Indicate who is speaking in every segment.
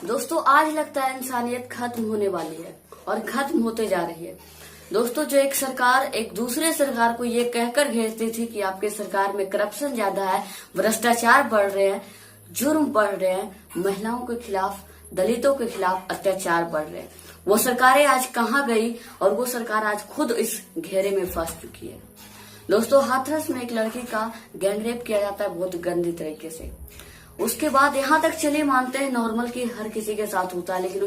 Speaker 1: दोस्तों आज लगता है इंसानियत खत्म होने वाली है और खत्म होते जा रही है। दोस्तों जो एक सरकार एक दूसरे सरकार को ये कहकर भेजती थी कि आपके सरकार में करप्शन ज्यादा है, भ्रष्टाचार बढ़ रहे हैं, जुर्म बढ़ रहे हैं, महिलाओं के खिलाफ, दलितों के खिलाफ अत्याचार बढ़ रहे हैं, वो सरकारें आज कहाँ गई और वो सरकार आज खुद इस घेरे में फंस चुकी है। दोस्तों हाथरस में एक लड़की का गैंगरेप किया जाता है बहुत गंदी तरीके से। उसके बाद यहाँ तक चलिए मानते हैं नॉर्मल की हर किसी के साथ होता है, लेकिन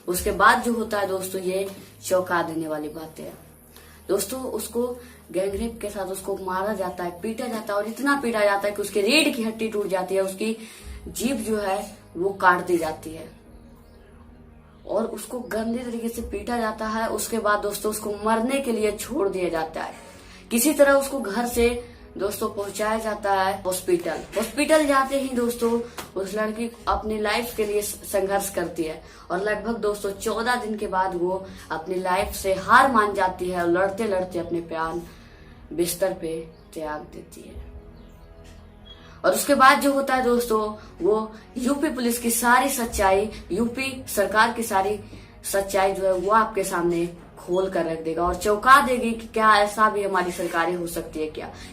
Speaker 1: उसके बाद जो होता है दोस्तों ये चौंका देने वाली बातें हैं। दोस्तों उसको गैंगरेप के साथ उसको मारा जाता है, पीटा जाता है और इतना पीटा जाता है कि उसकी रीढ़ की हड्डी टूट जाती है, उसकी जीभ जो है वो काट दी जाती है और उसको गंदे तरीके से पीटा जाता है। उसके बाद दोस्तों उसको मरने के लिए छोड़ दिया जाता है। किसी तरह उसको घर से दोस्तों पहुंचाया जाता है हॉस्पिटल जाते ही दोस्तों उस लड़की अपनी लाइफ के लिए संघर्ष करती है और लगभग दोस्तों 14 दिन के बाद वो अपनी लाइफ से हार मान जाती है और लड़ते लड़ते अपने प्राण बिस्तर पे त्याग देती है। और उसके बाद जो होता है दोस्तों वो यूपी पुलिस की सारी सच्चाई, यूपी सरकार की सारी सच्चाई जो है वो आपके सामने खोल कर रख देगा और चौंका देगी कि क्या ऐसा भी हमारी सरकारें हो सकती है,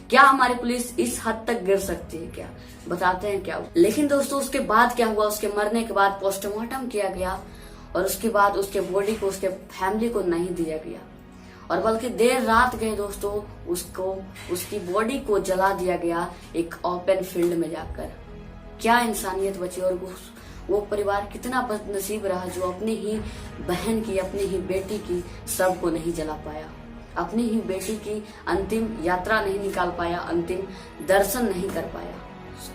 Speaker 1: क्या हमारी पुलिस इस हद तक गिर सकती है, क्या बताते हैं क्या। लेकिन दोस्तों उसके बाद क्या हुआ, उसके मरने के बाद पोस्टमार्टम किया गया और उसके बाद उसके बॉडी को उसके फैमिली को नहीं दिया गया और बल्कि देर रात गए दोस्तों उसकी बॉडी को जला दिया गया एक ओपन फील्ड में जाकर। क्या इंसानियत बची और वो परिवार कितना बदनसीब रहा जो अपनी ही बहन की, अपनी ही बेटी की शव को नहीं जला पाया, अपनी ही बेटी की अंतिम यात्रा नहीं निकाल पाया, अंतिम दर्शन नहीं कर पाया।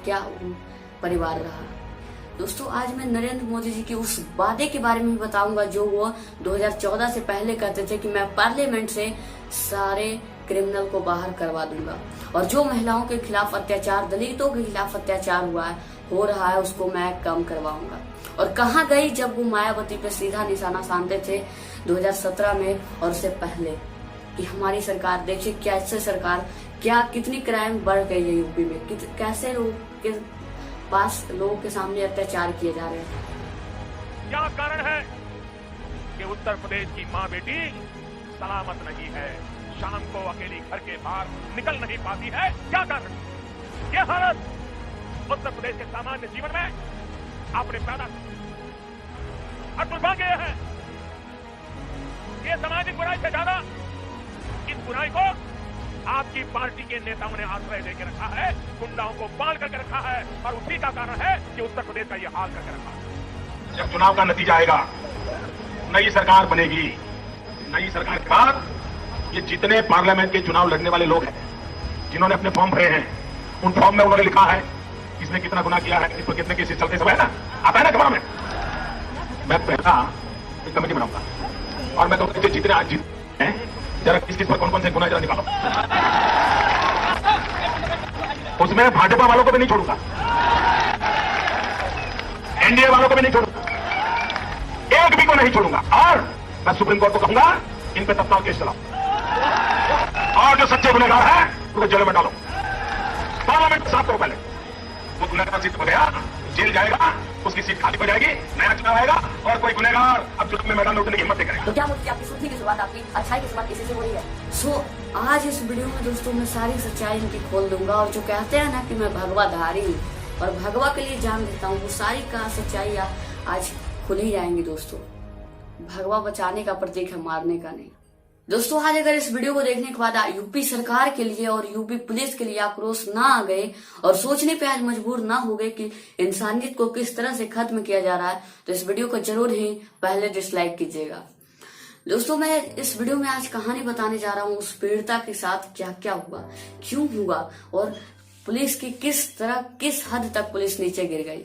Speaker 1: क्या वो परिवार रहा। दोस्तों आज मैं नरेंद्र मोदी जी की उस वादे के बारे में भी बताऊंगा जो वो 2014 से पहले कहते थे कि मैं पार्लियामेंट से सारे क्रिमिनल को बाहर करवा दूंगा और जो महिलाओं के खिलाफ अत्याचार, दलितों के खिलाफ अत्याचार हो रहा है उसको मैं कम करवाऊंगा। और कहाँ गई जब वो मायावती पे सीधा निशाना साधते थे 2017 में और उससे पहले कि हमारी सरकार देखिए कैसे सरकार, क्या कितनी क्राइम बढ़ गई है यूपी में, कैसे लोगों के पास लोगों के सामने अत्याचार किए जा रहे हैं।
Speaker 2: क्या कारण है कि उत्तर प्रदेश की माँ बेटी सलामत नहीं है, शाम को अकेली घर के बाहर निकल नहीं पाती है, क्या कारण। ये हालत उत्तर प्रदेश के सामान्य जीवन में आपने पैदा और दुर्भाग्य है ये सामाजिक बुराई से ज्यादा इस बुराई को आपकी पार्टी के नेताओं ने आश्रय देकर रखा है, गुंडाओं को बांध करके रखा है और उसी का कारण है कि उत्तर प्रदेश का यह हाल करके रखा है।
Speaker 3: जब चुनाव का नतीजा आएगा, नई सरकार बनेगी, नई सरकार के बाद ये जितने पार्लियामेंट के चुनाव लड़ने वाले लोग हैं जिन्होंने अपने फॉर्म भरे हैं उन फॉर्म में उन्होंने लिखा है किसने कितना गुनाह किया है, किस पर कितने केसेस चलते, सब है ना, आता है ना खबर में। मैं पहला एक कमेटी बनाऊंगा और मैं कहूंगा जितने आज जीत हैं जरा किस पर कौन कौन से गुनाह जरा निकालो, उसमें भाजपा वालों को भी नहीं छोड़ूंगा, एनडीए वालों को भी नहीं छोड़ूंगा, एक भी को नहीं छोड़ूंगा और मैं सुप्रीम कोर्ट को कहूंगा इन पे तत्काल केस चलाओ और जो सच्चे गुनहगार हैं उनको जेल में डालो। पार्लियामेंट साफ करो, पहले वो गुनहगार सीट हो गया जेल जाएगा, उसकी सीट खाली हो जाएगी, नया चुनाव आएगा और कोई गुनहगार अब चुनाव में मैदान में उतरने की हिम्मत नहीं करेगा।
Speaker 1: तो क्या मुझे आपकी शुद्धि की शुरुआत, आपकी अच्छाई की शुरुआत इसी से हो रही है। आज इस वीडियो में दोस्तों मैं सारी सच्चाई इनकी खोल दूंगा और जो कहते हैं ना कि मैं भगवाधारी हूँ और भगवा के लिए जान देता हूँ, वो सारी का सच्चाई आज खुल ही जाएंगी दोस्तों। भगवा बचाने का प्रतीक है, मारने का नहीं। दोस्तों आज अगर इस वीडियो को देखने के बाद यूपी सरकार के लिए और यूपी पुलिस के लिए आक्रोश ना आ गए और सोचने पे आज मजबूर ना हो गए कि इंसानियत को किस तरह से खत्म किया जा रहा है, तो इस वीडियो को जरूर ही पहले डिसलाइक कीजिएगा। दोस्तों मैं इस वीडियो में आज कहानी बताने जा रहा हूँ उस पीड़िता के साथ क्या क्या हुआ, क्यों हुआ और पुलिस की किस हद तक पुलिस नीचे गिर गई।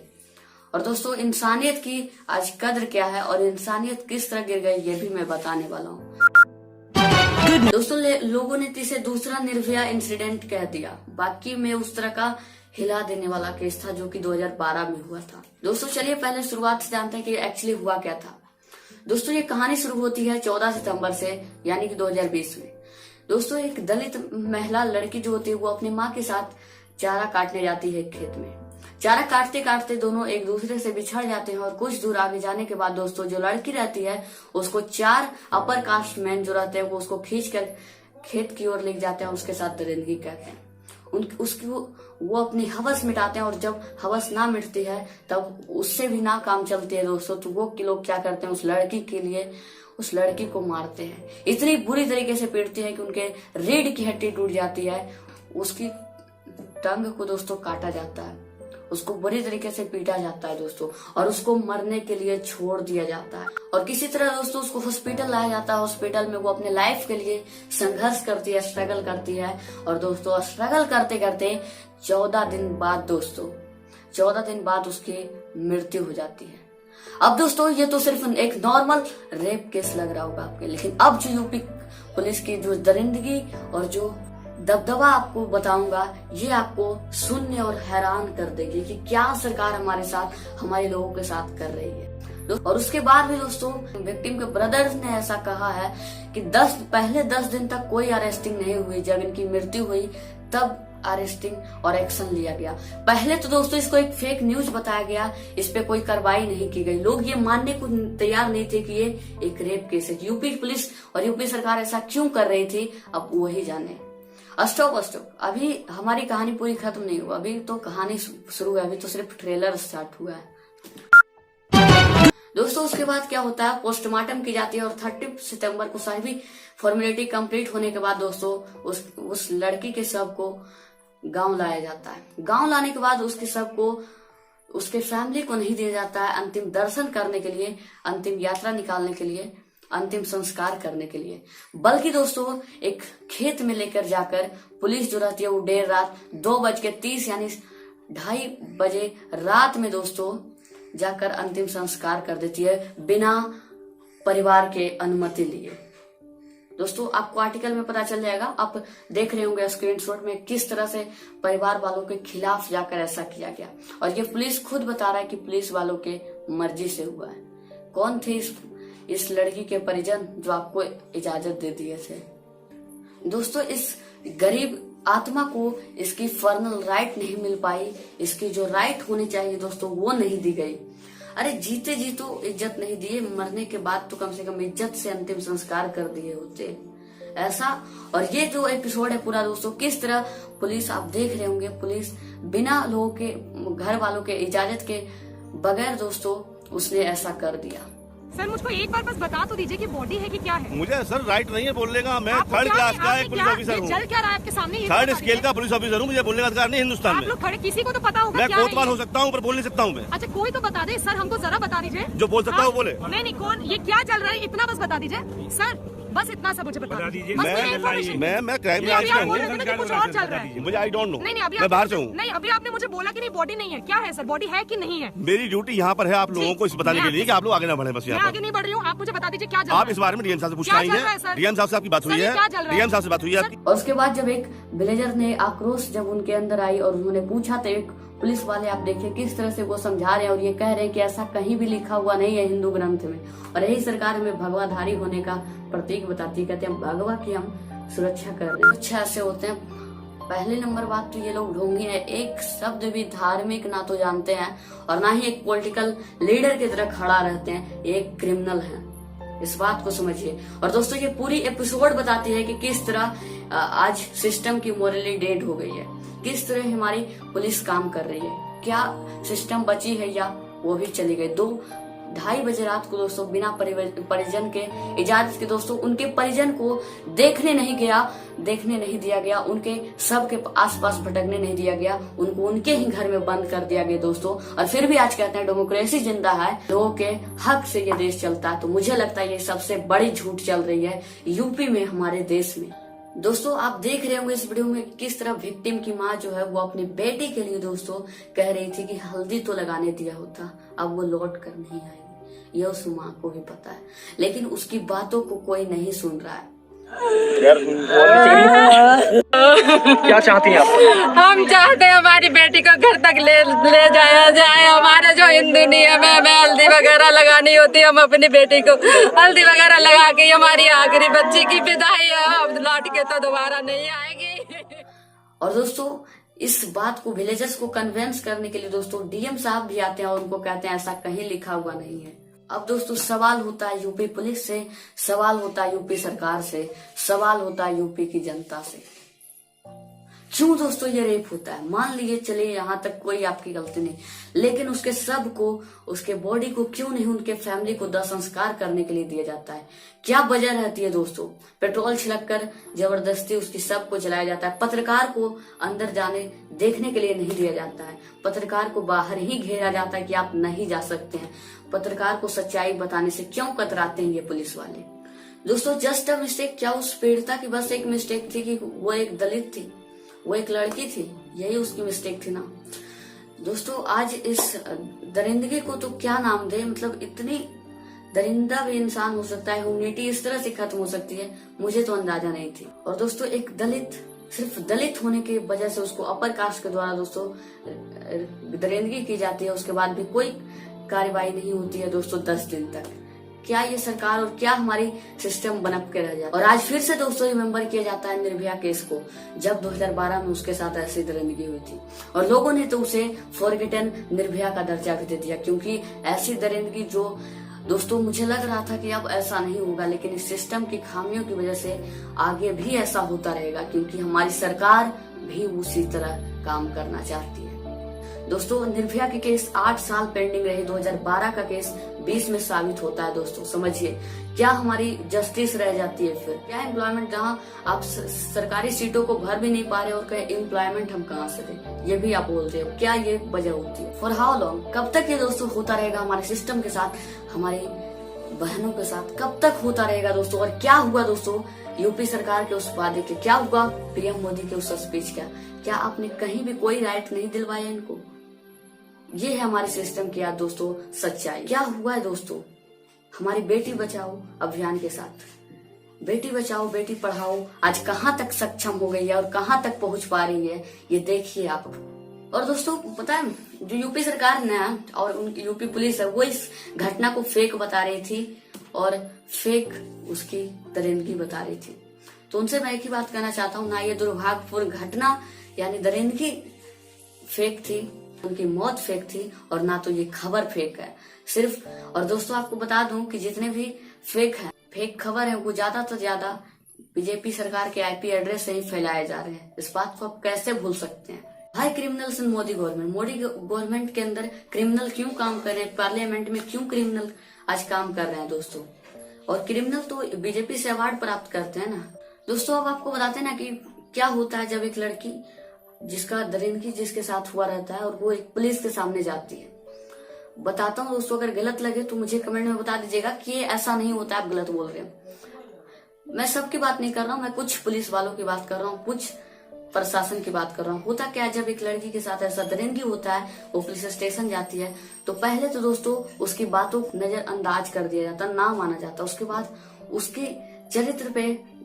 Speaker 1: और दोस्तों इंसानियत की आज कद्र क्या है और इंसानियत किस तरह गिर गई ये भी मैं बताने वाला हूँ। दोस्तों लोगों ने इसे दूसरा निर्भया इंसिडेंट कह दिया, बाकी में उस तरह का हिला देने वाला केस था जो कि 2012 में हुआ था। दोस्तों चलिए पहले शुरुआत से जानते हैं कि एक्चुअली हुआ क्या था। दोस्तों ये कहानी शुरू होती है 14 सितंबर से यानी कि 2020 में। दोस्तों एक दलित महिला लड़की जो होती है वो अपनी माँ के साथ चारा काटने जाती है खेत में। चारा काटते काटते दोनों एक दूसरे से बिछड़ जाते हैं और कुछ दूर आगे जाने के बाद दोस्तों जो लड़की रहती है उसको 4 अपर कास्ट मैन जो रहते हैं वो उसको खींच कर खेत की ओर ले जाते हैं, उसके साथ दरिंदगी करते हैं। उसकी वो अपनी हवस मिटाते हैं और जब हवस ना मिटती है तब उससे भी ना काम चलती है दोस्तों, तो वो लोग क्या करते हैं उस लड़की के लिए उस लड़की को मारते हैं। इतनी बुरी तरीके से पीटते हैं कि उनके रीढ़ की हड्डी टूट जाती है, उसकी टंग को दोस्तों काटा जाता है, उसको बुरी तरीके से पीटा जाता है दोस्तों, और उसको मरने के लिए छोड़ दिया जाता है। और किसी तरह दोस्तों उसको हॉस्पिटल लाया जाता है। हॉस्पिटल में वो अपने लाइफ के लिए संघर्ष करती है, स्ट्रगल करती है। और दोस्तों स्ट्रगल करते करते 14 दिन बाद उसकी मृत्यु हो जाती है। अब दोस्तों ये तो सिर्फ एक नॉर्मल रेप केस लग रहा होगा आपके, लेकिन अब जो यूपी पुलिस की जो दरिंदगी और जो दबदबा आपको बताऊंगा ये आपको सुनने और हैरान कर देगी कि क्या सरकार हमारे साथ हमारे लोगों के साथ कर रही है। और उसके बाद भी दोस्तों विक्टिम के ब्रदर्स ने ऐसा कहा है कि पहले 10 दिन तक कोई अरेस्टिंग नहीं हुई, जब इनकी मृत्यु हुई तब अरेस्टिंग और एक्शन लिया गया। पहले तो दोस्तों इसको एक फेक न्यूज बताया गया, इस पे कोई कार्रवाई नहीं की गई, लोग ये मानने को तैयार नहीं थे कि ये एक रेप केस है। यूपी पुलिस और यूपी सरकार ऐसा क्यों कर रही थी अब वही जाने। स्टॉप अभी हमारी कहानी पूरी खत्म नहीं हुआ, अभी तो कहानी शुरू है, अभी तो सिर्फ ट्रेलर स्टार्ट हुआ है दोस्तों। उसके बाद क्या होता है, पोस्टमार्टम की जाती है और 30 सितंबर को सारी फॉर्मेलिटी कंप्लीट होने के बाद दोस्तों उस लड़की के शव को गांव लाया जाता है। गांव लाने के बाद उसके शव को उसके फैमिली को नहीं दिया जाता है अंतिम दर्शन करने के लिए, अंतिम यात्रा निकालने के लिए, अंतिम संस्कार करने के लिए, बल्कि दोस्तों एक खेत में लेकर जाकर पुलिस जो रहती है वो देर रात 2:30 यानी 2:30 बजे रात में दोस्तों जाकर अंतिम संस्कार कर देती है बिना परिवार के अनुमति लिए। दोस्तों आपको आर्टिकल में पता चल जाएगा, आप देख रहे होंगे स्क्रीनशॉट में किस तरह से परिवार वालों के खिलाफ जाकर ऐसा किया गया। और ये पुलिस खुद बता रहा है कि पुलिस वालों के मर्जी से हुआ है। कौन थे इस लड़की के परिजन जो आपको इजाजत दे दिए थे? दोस्तों इस गरीब आत्मा को इसकी फर्नल राइट नहीं मिल पाई, इसकी जो राइट होनी चाहिए दोस्तों वो नहीं दी गई। अरे जीते जी तो इज्जत नहीं दिए, मरने के बाद तो कम से कम इज्जत से अंतिम संस्कार कर दिए होते ऐसा। और ये जो एपिसोड है पूरा दोस्तों किस तरह पुलिस, आप देख रहे होंगे, पुलिस बिना लोगों के घर वालों के इजाजत के बगैर दोस्तों उसने ऐसा कर दिया।
Speaker 4: सर मुझको एक बार बस बता तो दीजिए कि बॉडी है कि क्या है।
Speaker 5: मुझे सर राइट नहीं है बोलने का, मैं 3rd क्लास का एक पुलिस ऑफिसर हूँ,
Speaker 4: चल क्या रहा है आपके सामने,
Speaker 5: 3rd स्केल का पुलिस ऑफिसर हूँ, मुझे बोलने का अधिकार नहीं हिंदुस्तान में।
Speaker 4: आप लोग खड़े, किसी को तो पता होगा
Speaker 5: मैं
Speaker 4: क्या
Speaker 5: कोतवाल हो सकता हूँ पर बोल नहीं सकता हूँ मैं।
Speaker 4: अच्छा कोई तो बता दे सर, हमको जरा बता दीजिए।
Speaker 5: जो बोल सकता है वो बोले।
Speaker 4: नहीं कौन, ये क्या चल रहा है इतना बस बता दीजिए सर, बस इतना सा मुझे बता दीजिए।
Speaker 5: मैं क्राइम ब्रांच में हूँ,
Speaker 4: कुछ और चल रहा है
Speaker 5: मुझे आई डोंट नो,
Speaker 4: नहीं अभी
Speaker 5: मैं बाहर से हूँ।
Speaker 4: नहीं अभी आपने मुझे बोला कि नहीं बॉडी नहीं है, क्या है सर, बॉडी है कि नहीं है?
Speaker 5: मेरी ड्यूटी यहाँ पर है आप लोगों को इस बताने के लिए कि आप लोग आगे ना बढ़े, बस
Speaker 4: मैं
Speaker 5: यहाँ
Speaker 4: आगे नहीं बढ़ रही हूँ, आप मुझे बता दीजिए क्या चल रहा
Speaker 5: आप इस बारे में डीएम साहब से पूछना ही है। डीएम साहब से आपकी बात हुई है, डीएम साहब से बात हुई है आपकी।
Speaker 1: और उसके बाद जब एक विलेजर ने आक्रोश जब उनके अंदर आई और उन्होंने पूछा तो एक पुलिस वाले, आप देखिए किस तरह से वो समझा रहे हैं और ये कह रहे हैं कि ऐसा कहीं भी लिखा हुआ नहीं है हिंदू ग्रंथ में, और यही सरकार हमें भगवाधारी होने का प्रतीक बताती है। कहते हैं भगवा की हम सुरक्षा कर रहे हैं। अच्छा ऐसे होते हैं। पहले नंबर बात तो ये लोग ढोंगी है, एक शब्द भी धार्मिक ना तो जानते हैं और ना ही एक पॉलिटिकल लीडर की तरह खड़ा रहते हैं, एक क्रिमिनल है, इस बात को समझिए। और दोस्तों ये पूरी एपिसोड बताती है कि किस तरह आज सिस्टम की मोरली डेड हो गई है, किस तरह हमारी पुलिस काम कर रही है, क्या सिस्टम बची है या वो भी चली गई। 2-2:30 बजे रात को दोस्तों बिना परिजन के इजाजत के दोस्तों उनके परिजन को देखने नहीं दिया गया, उनके सब के आसपास भटकने नहीं दिया गया, उनको उनके ही घर में बंद कर दिया गया दोस्तों। और फिर भी आज कहते हैं डेमोक्रेसी जिंदा है, लोगों के हक से ये देश चलता है। तो मुझे लगता है ये सबसे बड़ी झूठ चल रही है यूपी में, हमारे देश में। दोस्तों आप देख रहे होंगे इस वीडियो में किस तरह विक्टिम की माँ जो है वो अपनी बेटी के लिए दोस्तों कह रही थी कि हल्दी तो लगाने दिया होता, अब वो लौट कर नहीं आएगी। ये उस माँ को भी पता है, लेकिन उसकी बातों को कोई नहीं सुन रहा है।
Speaker 6: क्या चाहती हैं आप?
Speaker 4: हम चाहते हैं हमारी बेटी को घर तक ले जाया जाए। हमारा जो हिंदू नियम है, हमें हल्दी वगैरह लगानी होती है, हम अपनी बेटी को हल्दी वगैरह लगा के हमारी आखिरी बच्ची की विदाई है, अब लौट के तो दोबारा नहीं आएगी।
Speaker 1: और दोस्तों इस बात को विलेजर्स को कन्विंस करने के लिए दोस्तों डीएम साहब भी आते हैं और उनको कहते हैं ऐसा कहीं लिखा हुआ नहीं है। अब दोस्तों सवाल होता है यूपी पुलिस से, सवाल होता है यूपी सरकार से, सवाल होता है यूपी की जनता से। क्यों दोस्तों ये रेप होता है? मान लीजिए चलिए यहाँ तक कोई आपकी गलती नहीं, लेकिन उसके सब को, उसके बॉडी को क्यों नहीं उनके फैमिली को दाह संस्कार करने के लिए दिया जाता है? क्या वजह रहती है दोस्तों? पेट्रोल छिड़ककर जबरदस्ती उसकी सब को जलाया जाता है। पत्रकार को अंदर जाने देखने के लिए नहीं दिया जाता है। पत्रकार को बाहर ही घेरा जाता है कि आप नहीं जा सकते हैं। पत्रकार को सच्चाई बताने से क्यों कतराते हैं ये पुलिस वाले? दोस्तों जस्ट अ मिस्टेक, क्या उस पीड़िता की बस एक मिस्टेक थी कि वो एक दलित थी, वो एक लड़की थी, यही उसकी मिस्टेक थी ना? दोस्तों आज इस दरिंदगी को तो क्या नाम दे, मतलब इतनी दरिंदा भी इंसान हो सकता है, ह्यूमैनिटी इस तरह से खत्म हो सकती है, मुझे तो अंदाजा नहीं थी। और दोस्तों एक दलित, सिर्फ दलित होने की वजह से उसको अपर कास्ट के द्वारा दोस्तों दरिंदगी की जाती है, उसके बाद भी कोई कार्रवाई नहीं होती है दोस्तों 10 दिन तक। क्या ये सरकार और क्या हमारी सिस्टम बनप के रह जाए? और आज फिर से दोस्तों रिमेम्बर किया जाता है निर्भया केस को, जब 2012 में उसके साथ ऐसी दरिंदगी हुई थी और लोगों ने तो उसे फॉरगेटन निर्भया का दर्जा भी दे दिया, क्योंकि ऐसी दरिंदगी जो दोस्तों मुझे लग रहा था कि अब ऐसा नहीं होगा, लेकिन इस सिस्टम की खामियों की वजह से आगे भी ऐसा होता रहेगा, क्योंकि हमारी सरकार भी उसी तरह काम करना चाहती है। दोस्तों निर्भया के केस 8 साल पेंडिंग रहे, 2012 का केस 20 में साबित होता है। दोस्तों समझिए, क्या हमारी जस्टिस रह जाती है? फिर क्या एम्प्लॉयमेंट, जहां आप सरकारी सीटों को भर भी नहीं पा रहे और कहे एम्प्लॉयमेंट हम कहाँ से दें, ये भी आप बोलते हो, क्या ये वजह होती है? For how long? कब तक ये दोस्तों होता रहेगा हमारे सिस्टम के साथ, हमारी बहनों के साथ कब तक होता रहेगा दोस्तों? और क्या हुआ दोस्तों यूपी सरकार के उस वादे के? क्या हुआ पीएम मोदी के उस स्पीच का? क्या आपने कहीं भी कोई राइट नहीं दिलवाया इनको? ये है हमारे सिस्टम की याद दोस्तों सच्चाई। क्या हुआ है दोस्तों हमारी बेटी बचाओ अभियान के साथ? बेटी बचाओ बेटी पढ़ाओ आज कहाँ तक सक्षम हो गई है और कहाँ तक पहुंच पा रही है, ये देखिए आप। और दोस्तों पता है जो यूपी सरकार ने और उनकी यूपी पुलिस है वो इस घटना को फेक बता रही थी और फेक उसकी दरिंदगी बता रही थी। तो उनसे मैं एक ही बात कहना चाहता हूँ, ना ये दुर्भाग्यपूर्ण घटना यानी दरिंदगी फेक थी, उनकी मौत फेक थी, और ना तो ये खबर फेक है सिर्फ। और दोस्तों आपको बता दूं कि जितने भी फेक खबर है वो ज्यादा से ज्यादा बीजेपी सरकार के आईपी एड्रेस से ही फैलाए जा रहे हैं। इस बात को आप कैसे भूल सकते हैं? हाई क्रिमिनल्स इन मोदी गवर्नमेंट के अंदर क्रिमिनल क्यों काम कर रहे हैं? पार्लियामेंट में क्यों क्रिमिनल आज काम कर रहे हैं दोस्तों? और क्रिमिनल तो बीजेपी से अवार्ड प्राप्त करते हैं ना दोस्तों। अब आपको बताते हैं ना कि क्या होता है जब एक लड़की जिसका दरिंदगी जिसके साथ हुआ रहता है और वो एक पुलिस के सामने जाती है। बताता हूँ दोस्तों, अगर गलत लगे तो मुझे कमेंट में बता दीजिएगा कि ये ऐसा नहीं होता, आप गलत बोल रहे हो। मैं सबकी बात नहीं कर रहा हूँ, मैं कुछ पुलिस वालों की बात कर रहा हूँ, कुछ प्रशासन की बात कर रहा हूँ। होता क्या है जब एक लड़की के साथ ऐसा दरिंदगी होता है, वो पुलिस स्टेशन जाती है, तो पहले तो दोस्तों उसकी बातों को नजरअंदाज कर दिया जाता, ना माना जाता। उसके बाद उसके चरित्र पे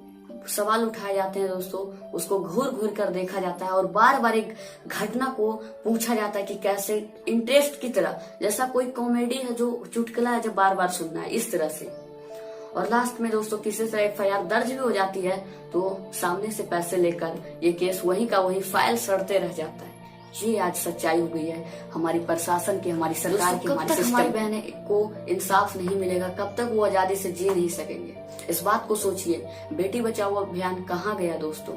Speaker 1: सवाल उठाए जाते हैं दोस्तों, उसको घूर घूर कर देखा जाता है और बार बार एक घटना को पूछा जाता है कि कैसे, इंटरेस्ट की तरह, जैसा कोई कॉमेडी है जो चुटकुला है जब बार बार सुनना है, इस तरह से। और लास्ट में दोस्तों किसी से एफआईआर दर्ज भी हो जाती है तो सामने से पैसे लेकर ये केस वहीं का वहीं फाइल सड़ते रह जाता है। ये आज सच्चाई हो गई है हमारी प्रशासन की, हमारी सरकार की, हमारी सिस्टम। हमारी बहनें को इंसाफ नहीं मिलेगा, कब तक वो आजादी से जी नहीं सकेंगे? इस बात को सोचिए। बेटी बचाओ अभियान कहाँ गया दोस्तों?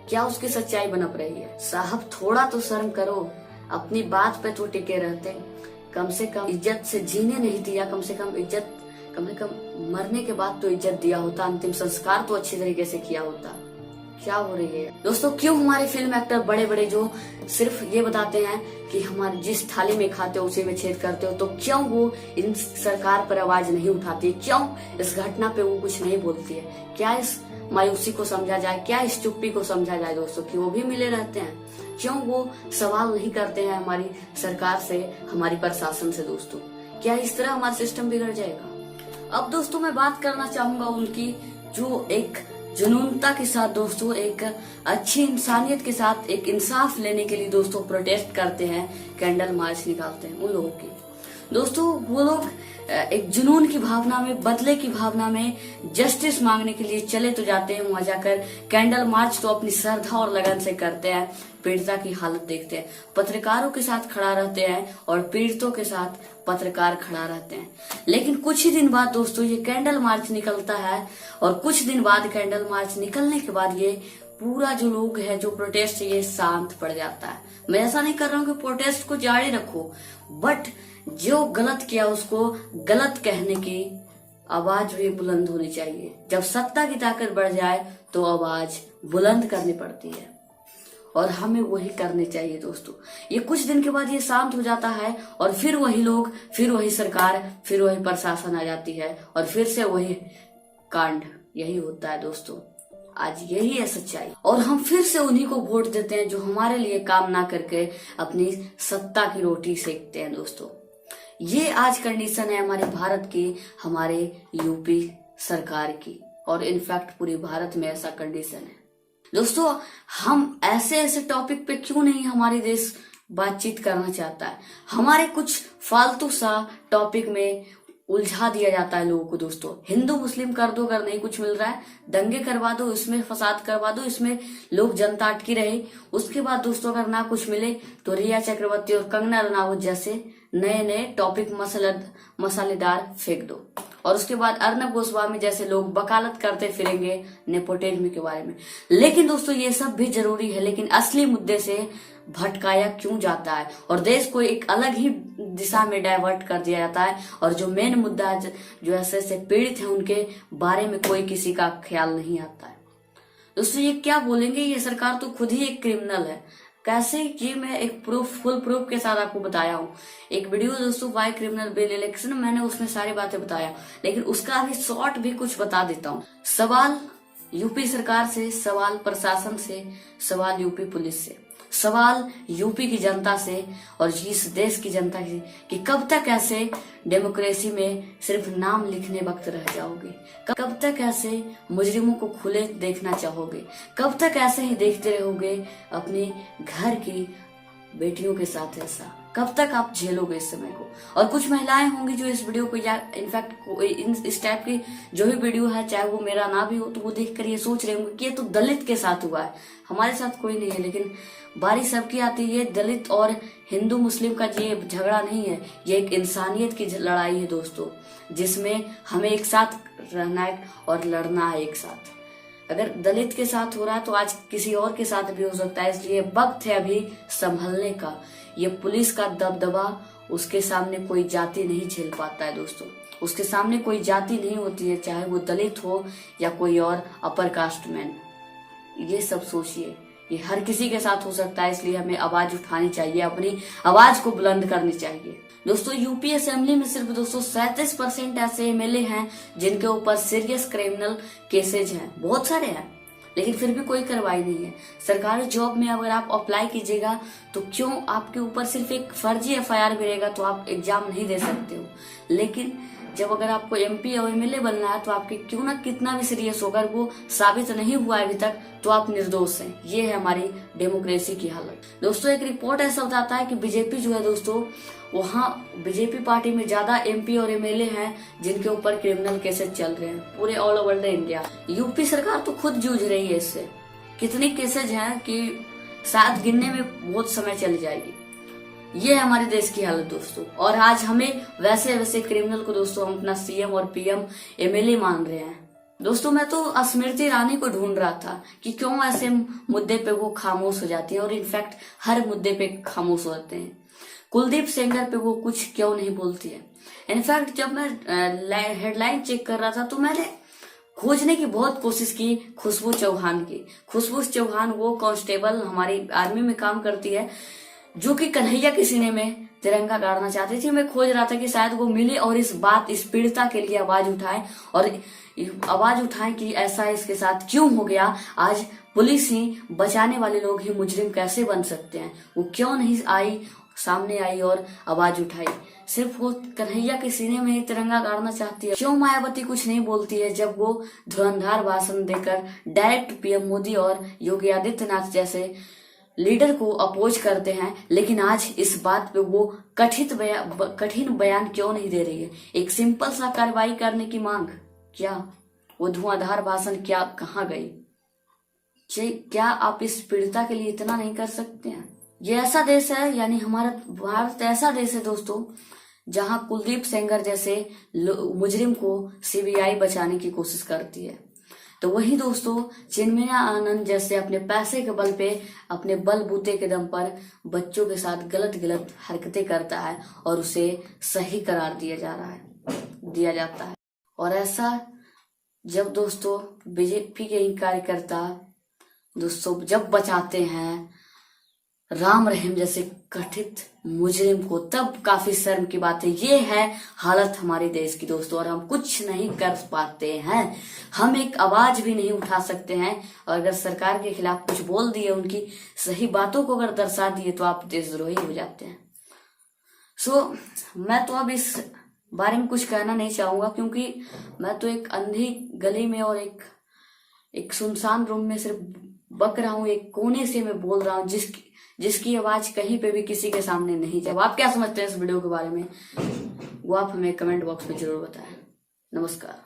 Speaker 1: क्या उसकी सच्चाई बनप रही है? साहब थोड़ा तो शर्म करो, अपनी बात पे तो टिके रहते। कम से कम इज्जत से जीने नहीं दिया, कम से कम मरने के बाद तो इज्जत दिया होता, अंतिम संस्कार तो अच्छी तरीके से किया होता। क्या हो रही है दोस्तों? क्यों हमारे फिल्म एक्टर बड़े बड़े जो सिर्फ ये बताते हैं कि हमारे जिस थाली में खाते हो उसी में छेद करते हो, तो क्यों वो इन सरकार पर आवाज नहीं उठाती? क्यों इस घटना पे वो कुछ नहीं बोलती है? क्या इस मायूसी को समझा जाए? क्या इस चुप्पी को समझा जाए दोस्तों कि वो भी मिले रहते हैं? क्यों वो सवाल नहीं करते हैं हमारी सरकार से, हमारी प्रशासन से दोस्तों? क्या इस तरह हमारा सिस्टम बिगड़ जाएगा? अब दोस्तों मैं बात करना चाहूंगा उनकी जो एक जुनूनता के साथ दोस्तों, एक अच्छी इंसानियत के साथ एक इंसाफ लेने के लिए दोस्तों प्रोटेस्ट करते हैं, कैंडल मार्च निकालते हैं, उन लोगों की। दोस्तों वो लोग एक जुनून की भावना में, बदले की भावना में जस्टिस मांगने के लिए चले तो जाते हैं, वहां जाकर कैंडल मार्च तो अपनी श्रद्धा और लगन से करते हैं। पीड़िता की हालत देखते हैं, पत्रकारों के साथ खड़ा रहते हैं और पीड़ितों के साथ पत्रकार खड़ा रहते हैं। लेकिन कुछ ही दिन बाद दोस्तों ये कैंडल मार्च निकलता है और कुछ दिन बाद कैंडल मार्च निकलने के बाद ये पूरा जो लोग है, जो प्रोटेस्ट है, ये शांत पड़ जाता है। मैं ऐसा नहीं कर रहा हूँ कि प्रोटेस्ट को जारी रखो, बट जो गलत किया उसको गलत कहने की आवाज भी बुलंद होनी चाहिए। जब सत्ता की ताकत बढ़ जाए तो आवाज बुलंद करनी पड़ती है और हमें वही करनी चाहिए दोस्तों। ये कुछ दिन के बाद ये शांत हो जाता है और फिर वही लोग, फिर वही सरकार, फिर वही प्रशासन आ जाती है और फिर से वही कांड। यही होता है दोस्तों, आज यही है सच्चाई। और हम फिर से उन्हीं को वोट देते हैं जो हमारे लिए काम ना करके अपनी सत्ता की रोटी सेकते हैं दोस्तों। ये आज कंडीशन है हमारे भारत की, हमारे यूपी सरकार की, और इनफैक्ट पूरे भारत में ऐसा कंडीशन है दोस्तों। हम ऐसे टॉपिक पे क्यों नहीं हमारे देश बातचीत करना चाहता है? हमारे कुछ फालतू सा टॉपिक में उलझा दिया जाता है लोगों को दोस्तों। हिंदू मुस्लिम कर दो, अगर नहीं कुछ मिल रहा है दंगे करवा दो, इसमें फसाद करवा दो, इसमें लोग जनता अटकी रहे। उसके बाद दोस्तों अगर ना कुछ मिले तो रिया चक्रवर्ती और कंगना रनावत जैसे नए टॉपिक मसालेदार फेंक दो, और उसके बाद अर्नब गोस्वामी जैसे लोग वकालत करते फिरेंगे नेपोटिज्म के बारे में। लेकिन दोस्तों ये सब भी जरूरी है, लेकिन असली मुद्दे से भटकाया क्यों जाता है और देश को एक अलग ही दिशा में डाइवर्ट कर दिया जाता है, और जो मेन मुद्दा है, जो ऐसे पीड़ित हैं उनके बारे में कोई किसी का ख्याल नहीं आता है। दोस्तों ये क्या बोलेंगे, ये सरकार तो खुद ही एक क्रिमिनल है। कैसे, ये मैं एक फुल प्रूफ के साथ आपको बताया हूँ। एक वीडियो दोस्तों वाई क्रिमिनल बिल इलेक्शन, मैंने उसमें सारी बातें बताया, लेकिन उसका अभी शॉर्ट भी कुछ बता देता हूँ। सवाल यूपी सरकार से, सवाल प्रशासन से, सवाल यूपी पुलिस से, सवाल यूपी की जनता से और इस देश की जनता से कि कब तक ऐसे डेमोक्रेसी में सिर्फ नाम लिखने वक्त रह जाओगे? कब तक ऐसे मुजरिमों को खुले देखना चाहोगे? कब तक ऐसे ही देखते रहोगे अपने घर की बेटियों के साथ? ऐसा कब तक आप झेलोगे इस समय को? और कुछ महिलाएं होंगी जो इस वीडियो को, या इनफैक्ट इस टाइप की जो भी वीडियो है, चाहे वो मेरा ना भी हो, तो वो देखकर ये सोच रहे होंगे कि ये तो दलित के साथ हुआ है, हमारे साथ कोई नहीं है। लेकिन बारी सबकी आती है। दलित और हिंदू मुस्लिम का ये झगड़ा नहीं है, ये एक इंसानियत की लड़ाई है दोस्तों, जिसमें हमें एक साथ रहना है और लड़ना है एक साथ। अगर दलित के साथ हो रहा है तो आज किसी और के साथ भी हो सकता है, इसलिए वक्त है अभी संभलने का। ये पुलिस का दबदबा, उसके सामने कोई जाति नहीं झेल पाता है दोस्तों। उसके सामने कोई जाति नहीं होती है, चाहे वो दलित हो या कोई और अपर कास्ट मैन। ये सब सोचिए, ये हर किसी के साथ हो सकता है, इसलिए हमें आवाज उठानी चाहिए, अपनी आवाज को बुलंद करनी चाहिए दोस्तों। यूपी असेंबली में सिर्फ दोस्तों 37% ऐसे एमएलए हैं जिनके ऊपर सीरियस क्रिमिनल केसेज हैं। बहुत सारे हैं, लेकिन फिर भी कोई कार्रवाई नहीं है। सरकारी जॉब में अगर आप अप्लाई कीजिएगा तो क्यों आपके ऊपर सिर्फ एक फर्जी एफआईआर मिलेगा तो आप एग्जाम नहीं दे सकते हो, लेकिन जब अगर आपको एमपी और एमएलए बनना है तो आपके क्यों ना कितना भी सीरियस होगा, वो साबित नहीं हुआ है अभी तक, तो आप निर्दोष हैं। ये है हमारी डेमोक्रेसी की हालत दोस्तों। एक रिपोर्ट ऐसा बताता है कि बीजेपी जो है दोस्तों, वहाँ बीजेपी पार्टी में ज्यादा एमपी और एमएलए हैं जिनके ऊपर क्रिमिनल केसेस चल रहे हैं पूरे all over the India. UP सरकार तो खुद जूझ रही है इससे। कितने केसेज हैं कि शायद गिनने में बहुत समय चल जाएगी। ये है हमारे देश की हालत दोस्तों, और आज हमें वैसे क्रिमिनल को दोस्तों हम अपना सीएम और पीएम एमएलए मान रहे हैं दोस्तों। मैं तो स्मृति ईरानी को ढूंढ रहा था कि क्यों ऐसे मुद्दे पे वो खामोश हो जाती है, और इनफैक्ट हर मुद्दे पे खामोश होते हैं। कुलदीप सेंगर पे वो कुछ क्यों नहीं बोलती है। इनफैक्ट जब मैं हेडलाइन चेक कर रहा था तो मैंने खोजने की बहुत कोशिश की खुशबू चौहान की। खुशबू चौहान वो कांस्टेबल हमारी आर्मी में काम करती है जो कि कन्हैया के सीने में तिरंगा गाड़ना चाहती थी। मैं खोज रहा था कि शायद वो मिले और इस पीड़िता के लिए आवाज उठाए, और आवाज उठाएं कि ऐसा इसके साथ क्यों हो गया। आज पुलिस ही, बचाने वाले लोग ही मुजरिम कैसे बन सकते हैं? वो क्यों नहीं सामने आई और आवाज उठाई? सिर्फ वो कन्हैया के सीने में ही तिरंगा गाड़ना चाहती है। क्यों मायावती कुछ नहीं बोलती है जब वो धुरंधार भाषण देकर डायरेक्ट पीएम मोदी और योगी आदित्यनाथ जैसे लीडर को अपोज करते हैं, लेकिन आज इस बात पे वो कठिन बयान क्यों नहीं दे रही है? एक सिंपल सा कार्रवाई करने की मांग, क्या वो धुआंधार भाषण क्या कहाँ गई? क्या आप इस पीड़िता के लिए इतना नहीं कर सकते हैं? ये ऐसा देश है, यानी हमारा भारत ऐसा देश है दोस्तों, जहां कुलदीप सेंगर जैसे मुजरिम को सीबीआई बचाने की कोशिश करती है। तो वही दोस्तों चिन्मय आनंद जैसे अपने पैसे के बल पे, अपने बलबूते के दम पर बच्चों के साथ गलत हरकतें करता है और उसे सही करार दिया जाता है। और ऐसा जब दोस्तों बीजेपी के ही कार्यकर्ता दोस्तों जब बचाते हैं राम रहीम जैसे कथित मुजरिम को, तब काफी शर्म की बात है। ये है हालत हमारे देश की दोस्तों, और हम कुछ नहीं कर पाते हैं। हम एक आवाज भी नहीं उठा सकते हैं, और अगर सरकार के खिलाफ कुछ बोल दिए, उनकी सही बातों को अगर दर्शा दिए, तो आप देशद्रोही हो जाते हैं। मैं तो अब इस बारे में कुछ कहना नहीं चाहूंगा, क्योंकि मैं तो एक अंधी गली में और एक सुनसान रूम में सिर्फ बक रहा हूँ, एक कोने से मैं बोल रहा हूँ जिसकी आवाज कहीं पे भी किसी के सामने नहीं जाए। आप क्या समझते हैं इस वीडियो के बारे में, वो आप हमें कमेंट बॉक्स में जरूर बताएं। नमस्कार।